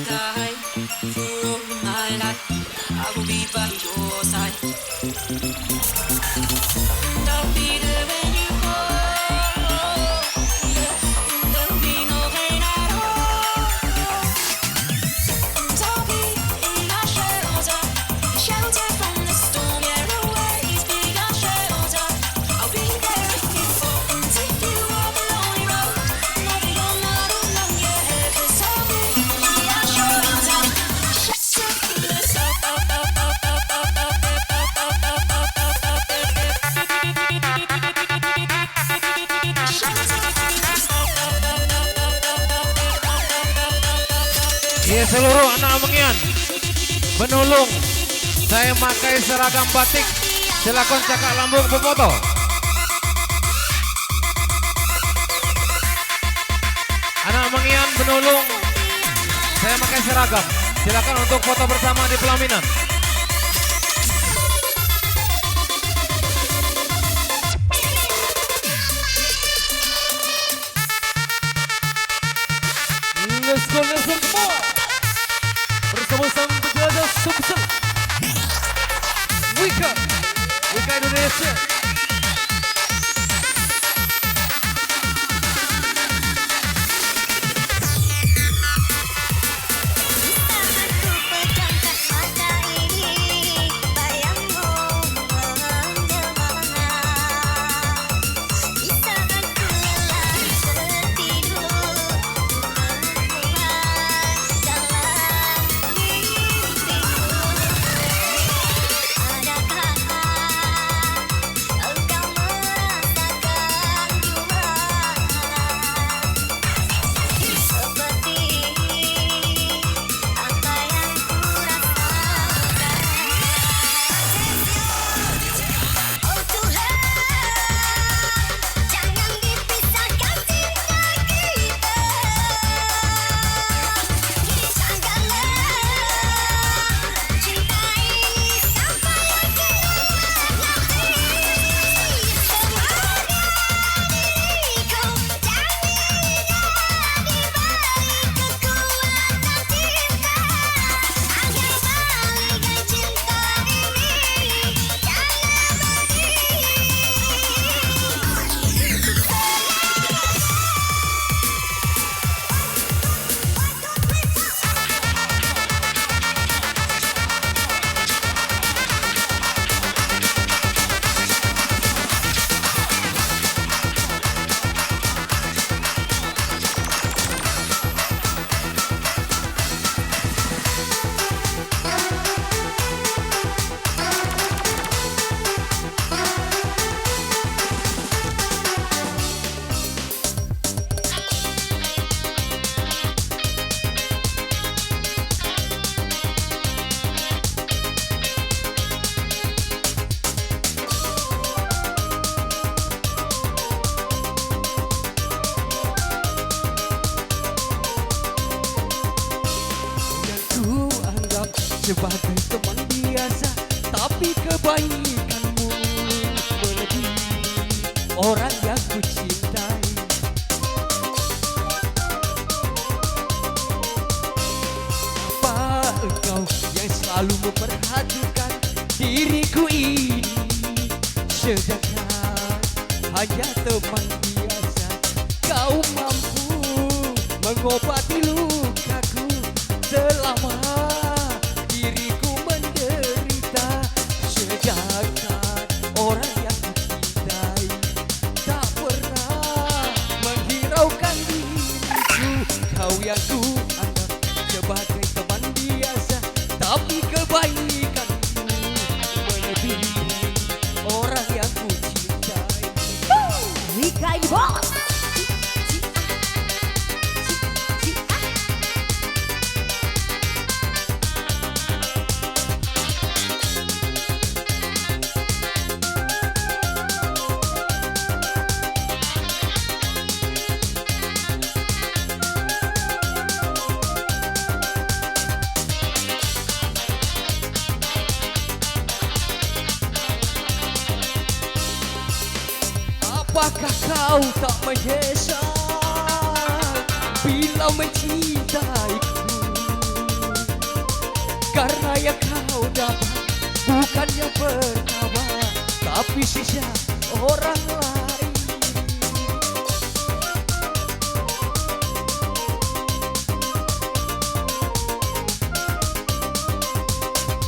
guide for all my life. I will be by your side. And I'll be there when you call. There'll be no pain at all. And I'll be in our shelter, shelter from the storm. Yeah, always be our shelter. I'll be there if you fall and if you walk a lonely road. Know that you're not alone, yeah, 'cause I'll be our shelter, shelter from the storm. Ya seluruh anak Mengian Benulung, saya pakai seragam batik, silakan cakap lambung berfoto. Anak Mengian Benulung, saya pakai seragam, silakan untuk foto bersama di pelaminan. Let's go, come on. Bersama sang penjelajah Sumsel Wika Indonesia. Sebagai teman biasa, tapi kebaikanmu melebihi orang yang ku cintai. Apa engkau yang selalu memperhatikan diriku ini, sedangkan hanya teman biasa. Kau mampu mengobati lukaku selama diriku menderita, sedangkan orang yang kucintai tak pernah menghiraukan diriku. Kau yang ku anggap sebagai teman biasa, tapi kebaikanmu melebihi orang yang kucintai. Wika ini bos. Apakah kau tak menyesal bila mencintaiku? Karena yang kau dapat bukannya pertama, tapi sisa orang lain.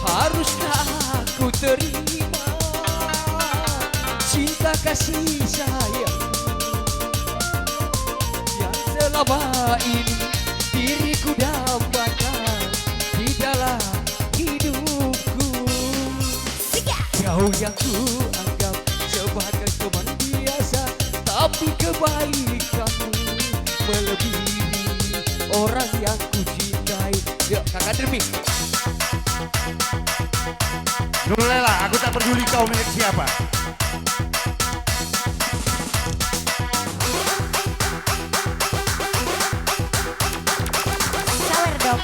Haruskah aku terima cinta kasih sayang yang selama ini diriku dapatkan di dalam hidupku? Kau yang ku anggap sebagai teman biasa, tapi kebaikanmu melebihi orang yang ku cintai. Yuk kakak Dermi. Nurlela, aku tak peduli kau milik siapa. Sawer dong.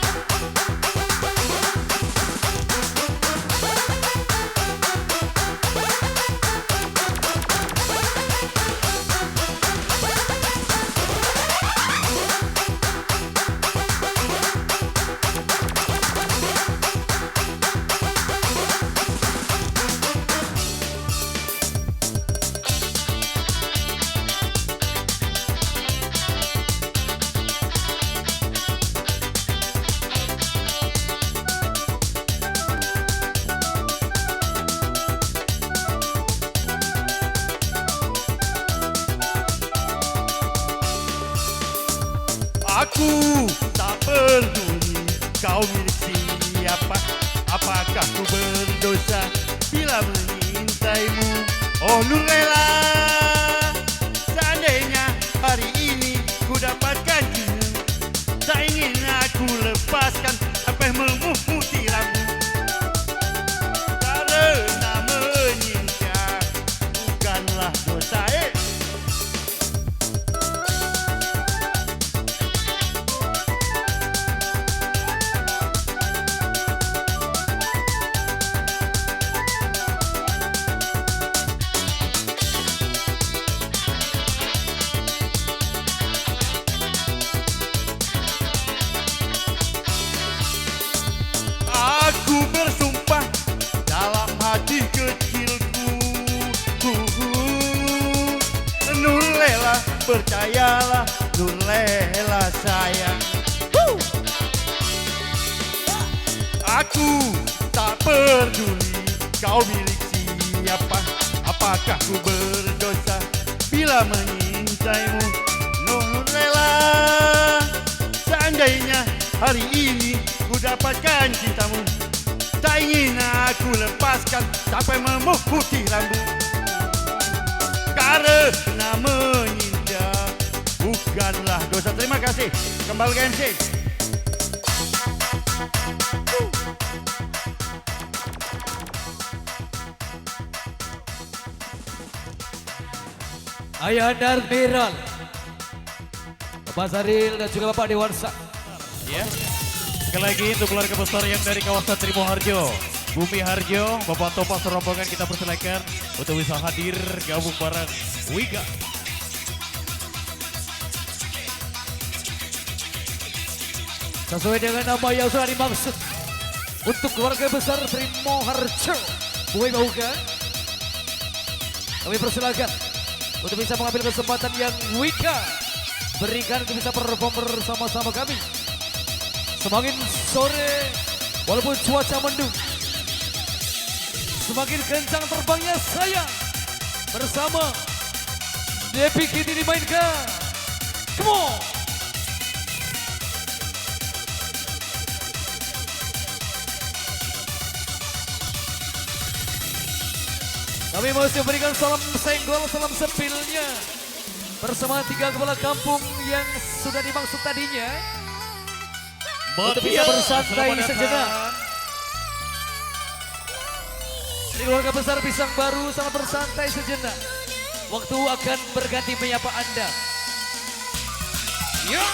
Aku tak peduli kau milik siapa. Apakah ku berdosa bila mengintaimu? Oh Nurlela, seandainya hari ini ku dapatkan cinta, tak ingin aku lepaskan sampai memutih rambut. Karena menyinta bukanlah dosa. Aku bersumpah dalam hati kecilku, Nurlela percayalah, Nurlela sayang. Aku tak peduli kau milik siapa. Apakah ku berdosa bila mengintaimu? Nurlela, seandainya hari ini ku dapatkan cintamu, tak ingin aku lepaskan sampai memutih rambut. Karena menyinta bukanlah dosa. Terima kasih. Kembali ke MC. Ayahanda Admiral Bapak Zaril dan juga Bapak Dewansa. Ya. Sekali lagi untuk keluarga besar yang dari kawasan Trimoharjo, Bumi Harjo, Bapak Topak serombongan kita persilakan untuk bisa hadir gabung bareng Wika. Sesuai dengan nama yang sudah dimaksud, untuk keluarga besar Trimoharjo, Bumi Bauka, kami persilakan untuk bisa mengambil kesempatan yang Wika berikan untuk bisa perform bersama-sama kami. Semakin sore, walaupun cuaca mendung, semakin kencang terbangnya saya bersama Depi Kini dimainkan. Come on! Kami masih berikan salam senggol, salam sepilnya bersama 3 kepala kampung yang sudah dimaksud tadinya. Untuk bisa bersantai sejenak. Di keluarga besar Pisang Baru sangat bersantai sejenak. Waktu akan berganti menyapa Anda. Yuk!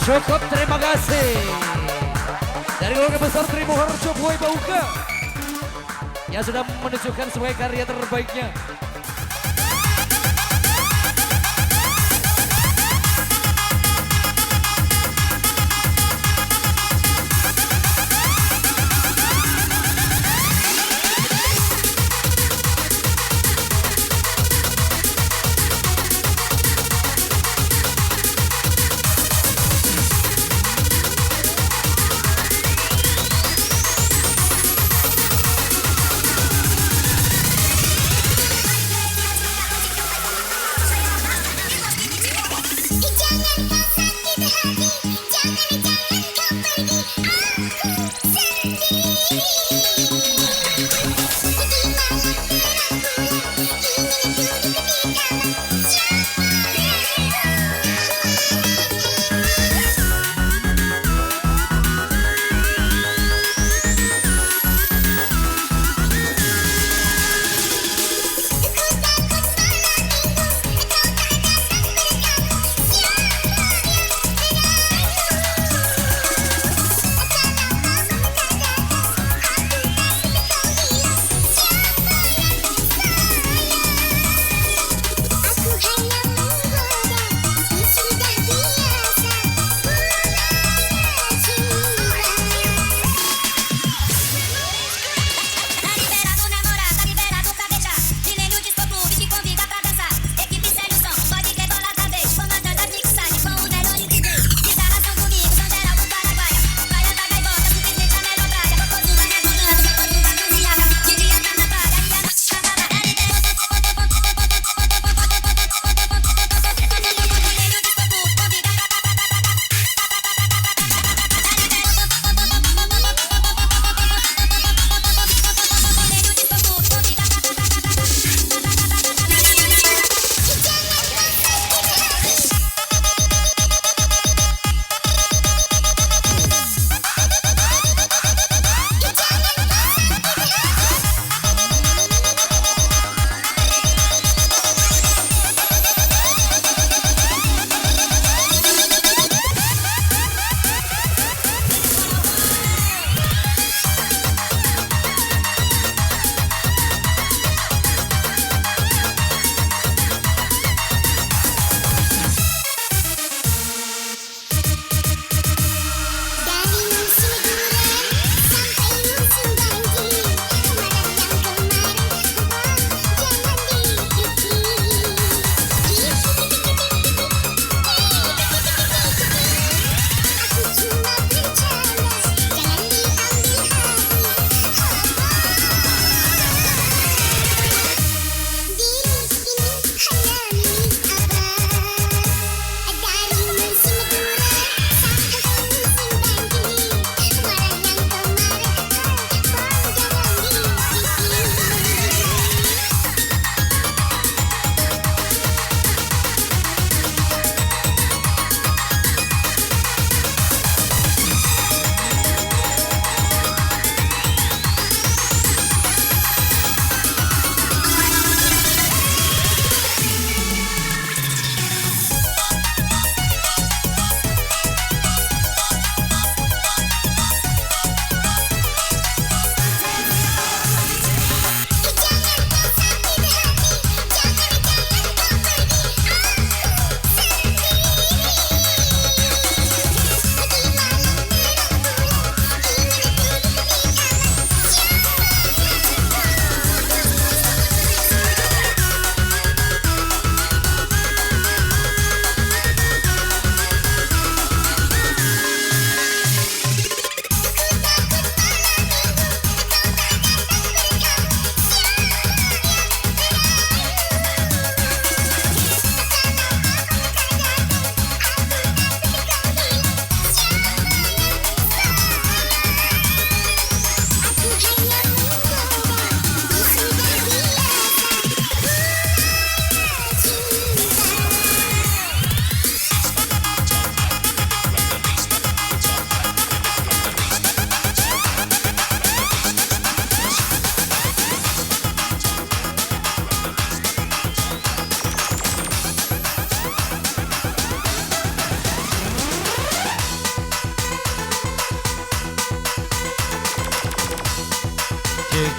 Cukup, terima kasih. Dari keluarga besar Trimoharjo Buai Bauka yang sudah menunjukkan sebagai karya terbaiknya.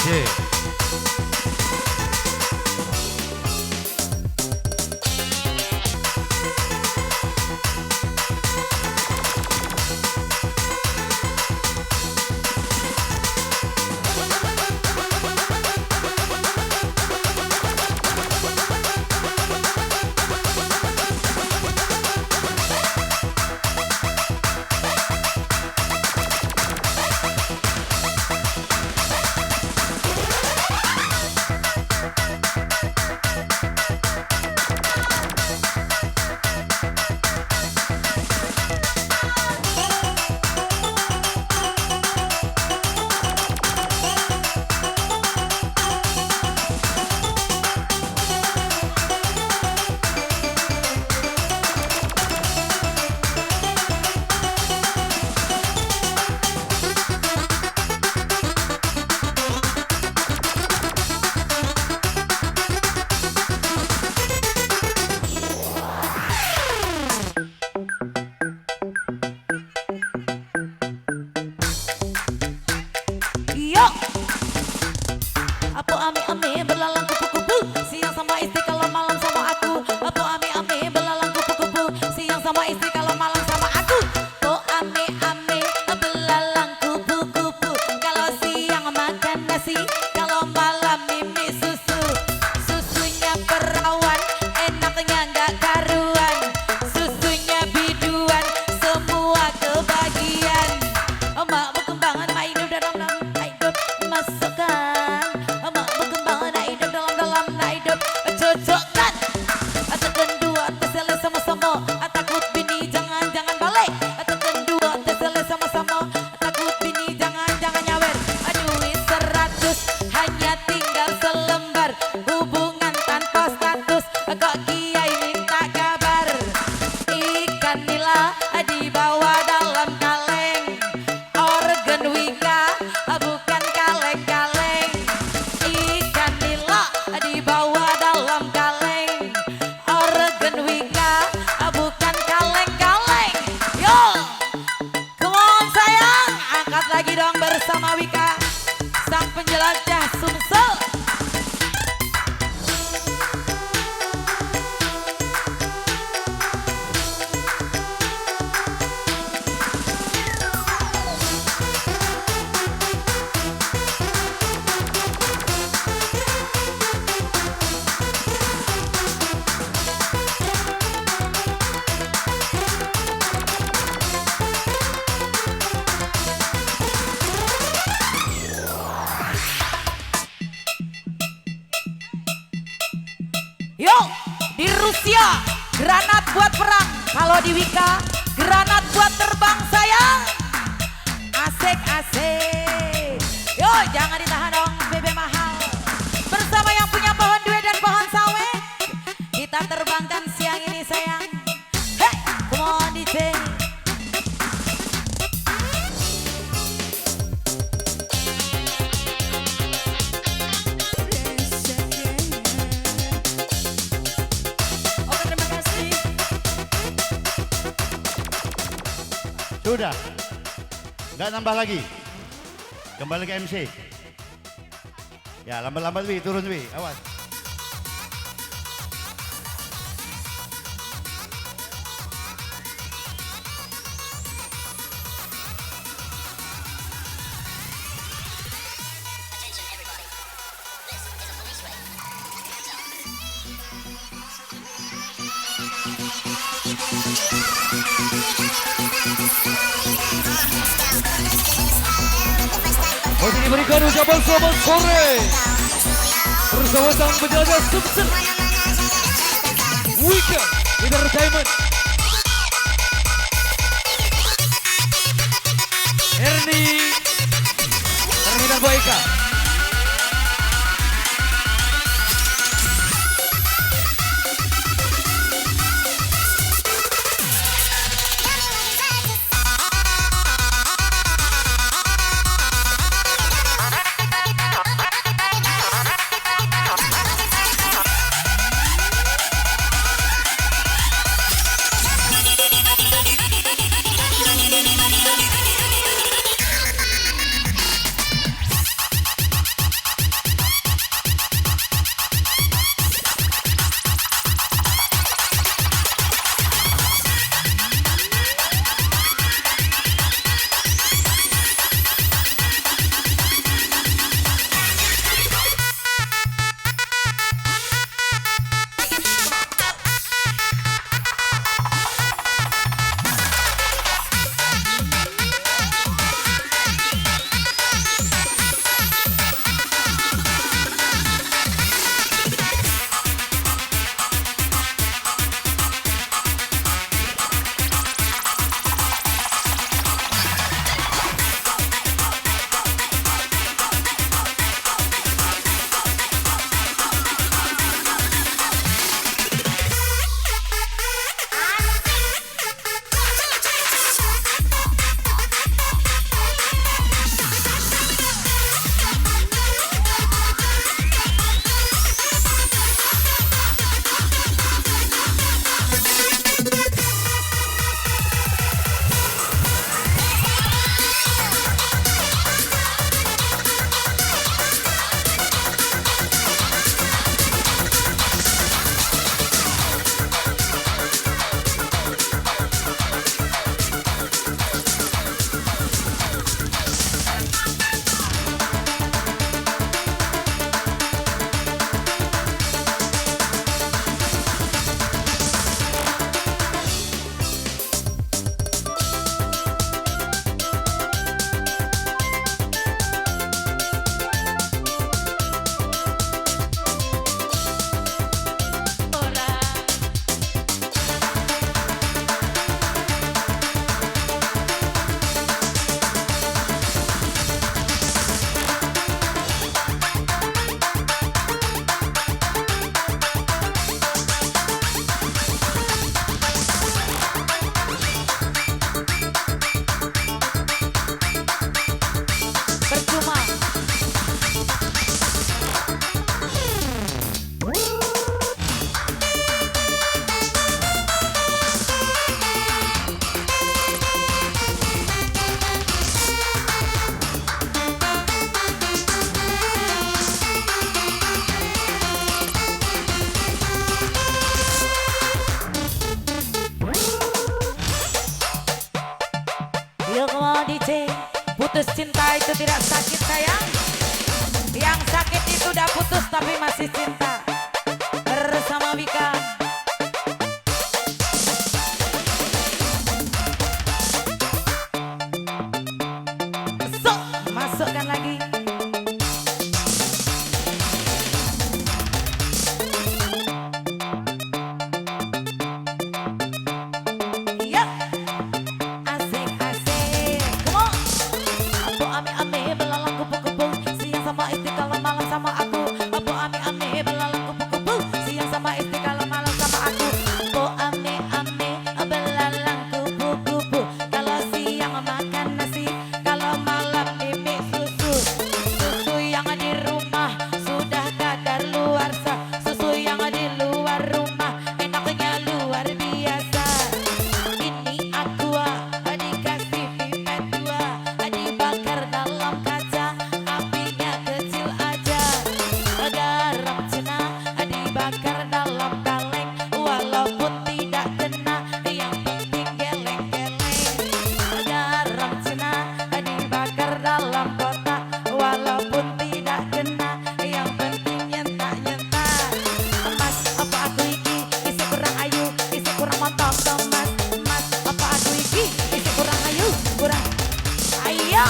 DJ. Yo, apa ame belalang kupu-kupu, siang sama istri kalau malam sama aku. Apa ame belalang kupu-kupu, siang sama istri kalau malam sama aku. Oh ame belalang kupu-kupu, kalau siang makan nasi, kalau malam mimi susu. Susunya perawan, enaknya nggak karuan. Susunya biduan, semua kebagian. Emak berkembangan, mak hidup dalam hidup masukkan. Emak berkembangan, nak hidup dalam hidup cocokkan. Tekan dua, tersele sama-sama. Takut bini jangan balik. Tekan dua, tersele sama-sama. Takut bini jangan nyawer. Duit 100 hanya tinggal selembar. Hubungan tanpa status, kok kiai minta kabar. Ikan nila dibawa dalam kaleng. Organ wika bukan kaleng-kaleng. Ikan nila dibawa dalam kaleng. Organ wika bukan kaleng-kaleng. Yo, come on sayang, angkat lagi dong bersama Wika, sang penjelajah Sumsel. Yo, di Rusia granat buat perang, kalau di Wika granat buat terbang sayang. Asik. Yo, jangan ditahan dong bebe mahal. Bersama yang punya pohon duit dan pohon sawit, kita terbangkan siang ini sayang. Hey, come on DJ. Oke, terima kasih. Sudah. Nggak nambah lagi. Kembali ke MC. Ya, lambat-lambat Wi, turun Wi. Awas. Masih diberikan ucapan selamat sore bersama sang penjelajah Sumsel Wika Entertainment. Ernie Terminal Boyka. putus cinta itu tidak sakit sayang. Yang sakit itu udah putus tapi masih cinta. Bersama Vika. So, masukkan lagi. Iya. Asik-asik. Come on. Apo ame-ame belalang kupu-kupu, siang sama istiqalah malam sama aku. Apo ame-ame belalang kupu-kupu, siang sama istiqalah malam sama aku. Apo ame-ame belalang kupu-kupu, kalau siang makan nasi, kalau malam mimik susu. Susu yang di rumah sudah kadar luarsa, susu yang di luar rumah enaknya luar biasa. Ini aqua dikasih pipet dua, dibakar dalam kaca, apinya kecil aja. Garam cina dibakar dalam kaleng, walaupun tidak kena, yang penting geleng-geleng. Garam cina dibakar dalam kotak, walaupun tidak kena, yang penting nyentak-nyentak. Mas, apa aku iki isi kurang ayu, isi kurang mantap dong mas. Mas, apa aku iki isi kurang ayu, kurang ayo.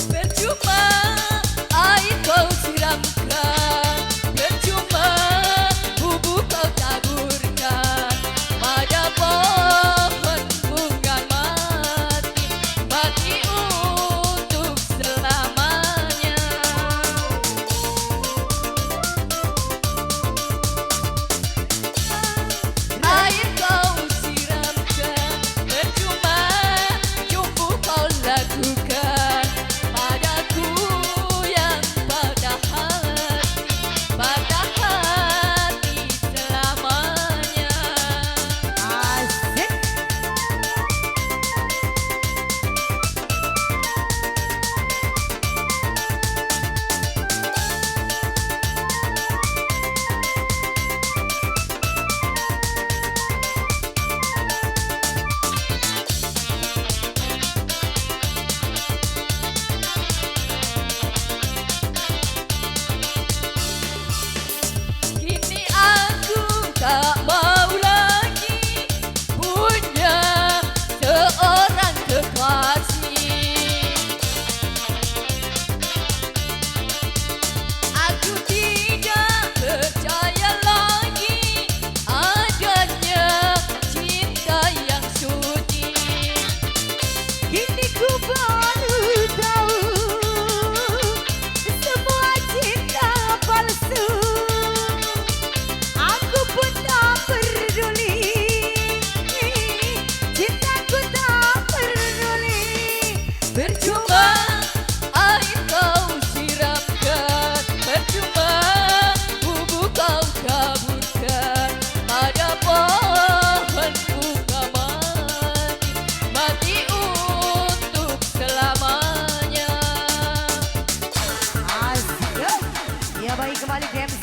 Percuma air kau siramkan, percuma bubuk kau taburkan pada pohon bunga mati, mati untuk selamanya. Air kau siramkan, percuma jumbo kau lakukan padaku yang pada hati selamanya. Asik. Kini aku tak mau lagi punya seorang kekasih. Aku tidak percaya lagi adanya cinta yang suci. Kini ku baru tahu semua cinta palsu. Aku pun tak peduli, cintaku tak peduli. Percuma air kau siramkan, percuma bubuk kau taburkan pada pohon bunga mati, mati untuk selamanya. Asik. Ya baik, kembali ke MC.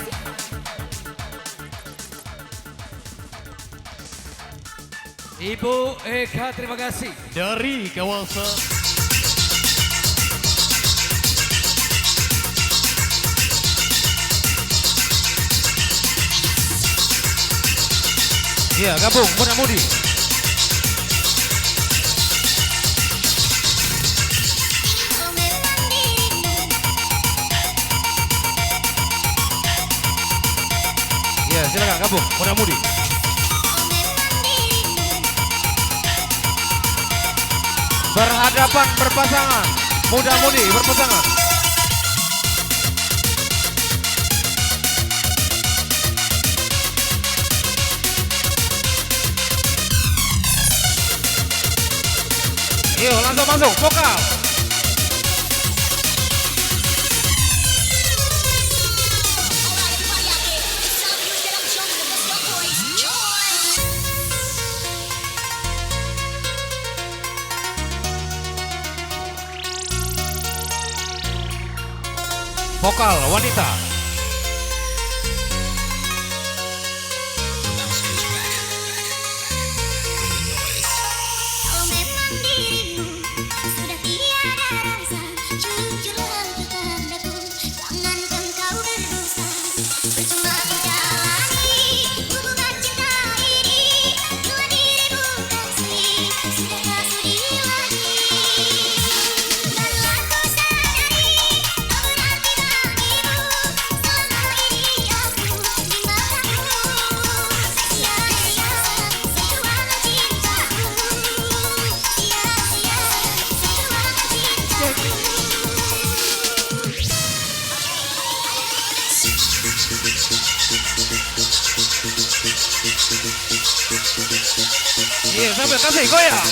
Ibu Eka, terima kasih. Dari kawasan Iya, gabung muda-mudi. Iya, silakan gabung muda-mudi. Berhadapan berpasangan, muda-mudi berpasangan. Yuk langsung masuk, vokal. Vokal wanita. Kalau memang dirimu sudah tiada rasa, jujurlah kepadaku, jangan engkau berdosa. Percuma ku jalani hubungan cinta ini, dua dirimu kasih sudah tak sudi lagi. Barulah ku sadari kau berarti bagiku, selama ini aku di matamu. Sia-sia sejuang cintaku, sia-sia sejuang cintaku. Iya, sambil kasih goyang.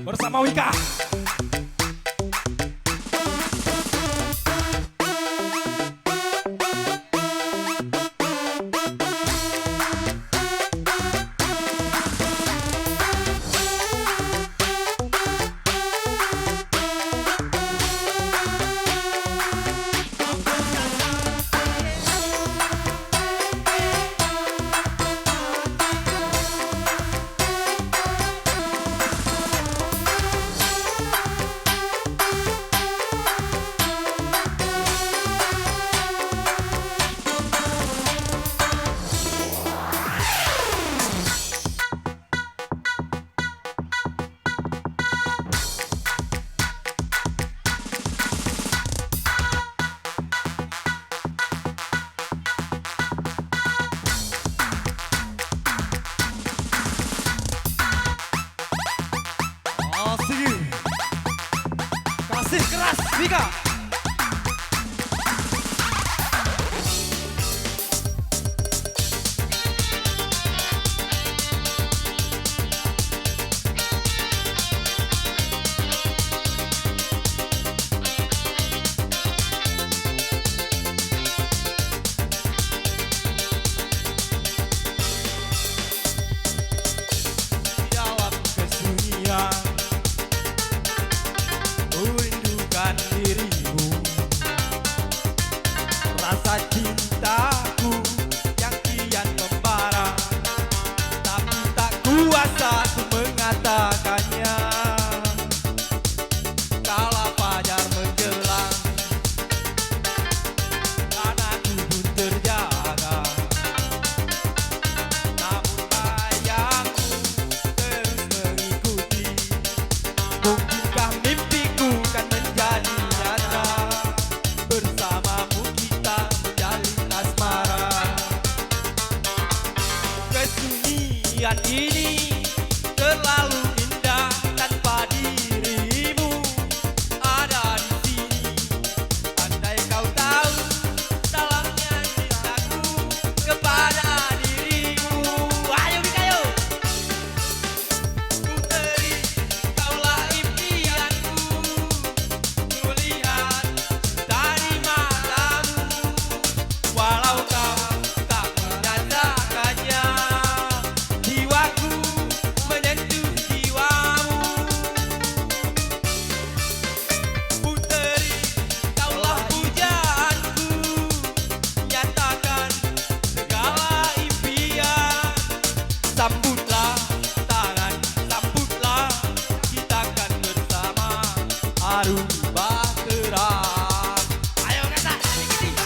bersama Wika. Kasih keras, Wika. Jawab kesunyian, rindukan dirimu. Rasa cintaku yang kian membara, tapi tak kuasa ku mengatakannya. Kala fajar menjelang, anakku pun terjaga. Namun bayangku terus mengikuti. Mungkinkah mimpiku kan menjadi nyata, bersamamu kita menjalin asmara. Kesunyian ini terlalu indah tanpa dirimu ada di sini. Andai kau tahu dalamnya cintaku kepada dirimu. Ayo Wika, ayo. Puteri, kaulah impianku, melihat dari matamu. Walau kau tak menyatakannya, jiwaku menyentuh jiwamu. Puteri, kaulah pujaanku, nyatakan segala impian. Sambutlah tangan, sambutlah, kita kan bersama harum bahtera. Ayo kata, sedikit.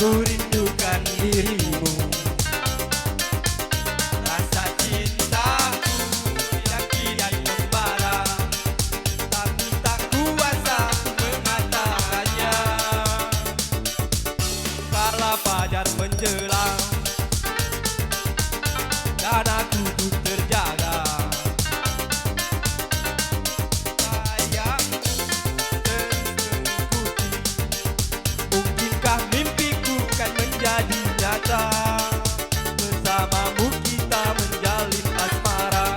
Aku rindukan dirimu. Rasa cintaku yang kian membara, tapi tak kuasa mengatakannya. Kala fajar menjelang dan aku pun terjaga. Sayang terikuti, mungkinkah mimpiku kan menjadi nyata. Bersamamu kita menjalin asmara.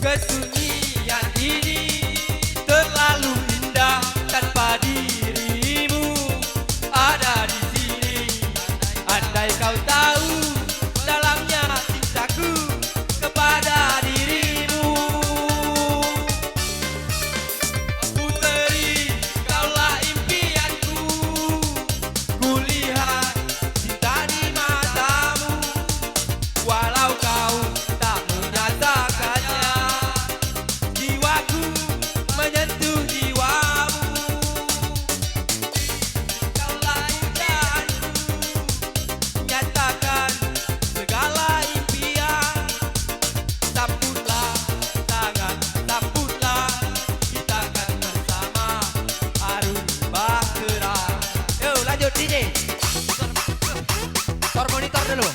Kesunyian ini terlalu indah tanpa dirimu ada di sini. Andai kau tahu dalamnya cintaku kepada dirimu. Puteri, kaulah impianku. Kulihat cinta di matamu, walau kau tak menyatakannya. Jiwaku menyentuh jiwamu. Kaulah impianku, nyatakan segala impian. Sambutlah tangan, sambutlah, kita akan bersama harun bahtera. Yuk lanjut DJ. Tor monitor dulu.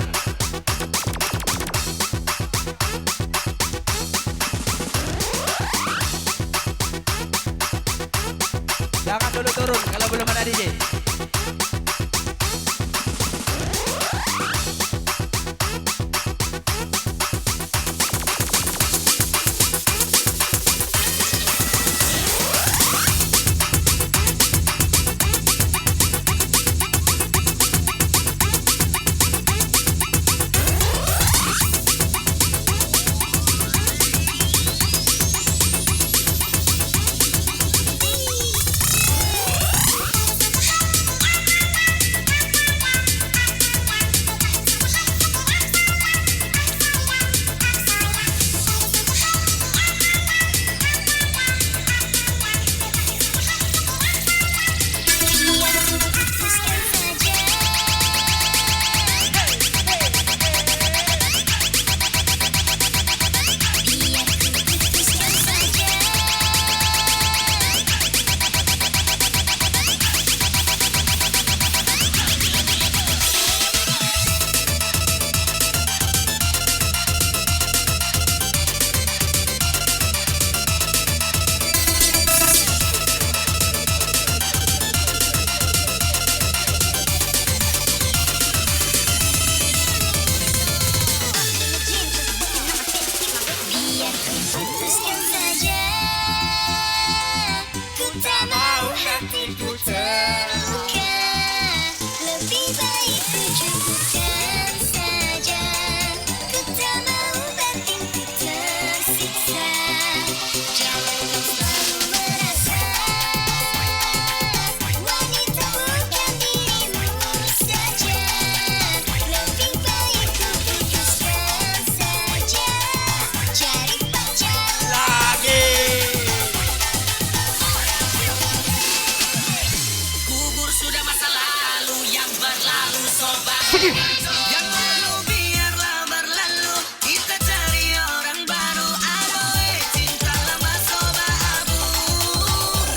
Jangan dulu turun kalau belum ada DJ. Putuskan saja, ku tak mau hatiku terluka. Lebih baik ku cukupkan saja, ku tak mau batinku tersiksa. Jangan kau selalu merasa wanita bukan dirimu saja. Lebih baik ku putuskan saja, cari pacar Lagi. Kubur sudah masa lalu yang berlalu sobat. Yang lalu biarlah berlalu, kita cari orang baru. Adoe cinta lama sobat abu.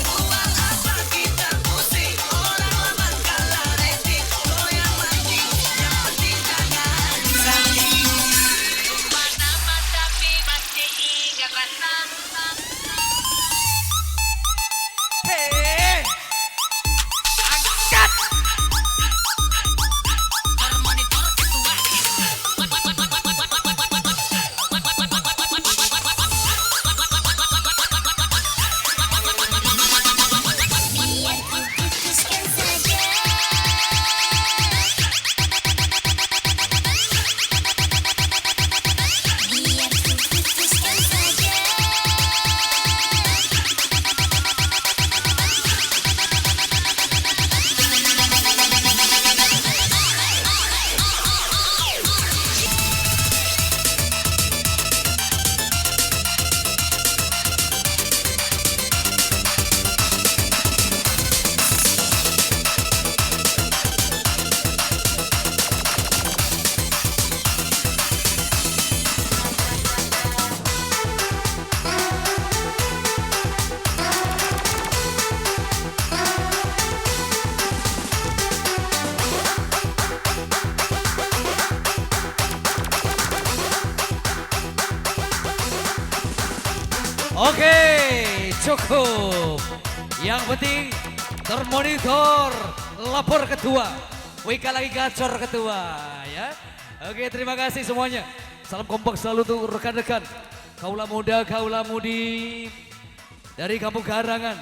Buat apa kita pusing, orang lama kalah rating. Goyang mancing, yang penting jangan saling. Lama tapi masih ingat rasa. Hei, angkat. Monitor ketua. Biar ku putuskan saja, biar ku putuskan saja. Oke, cukup. Yang penting termonitor, lapor ketua. Wika lagi gacor ketua ya. Oke, terima kasih semuanya. Salam kompak selalu untuk rekan-rekan. Kaula muda, kaula mudi dari Kampung Garangan.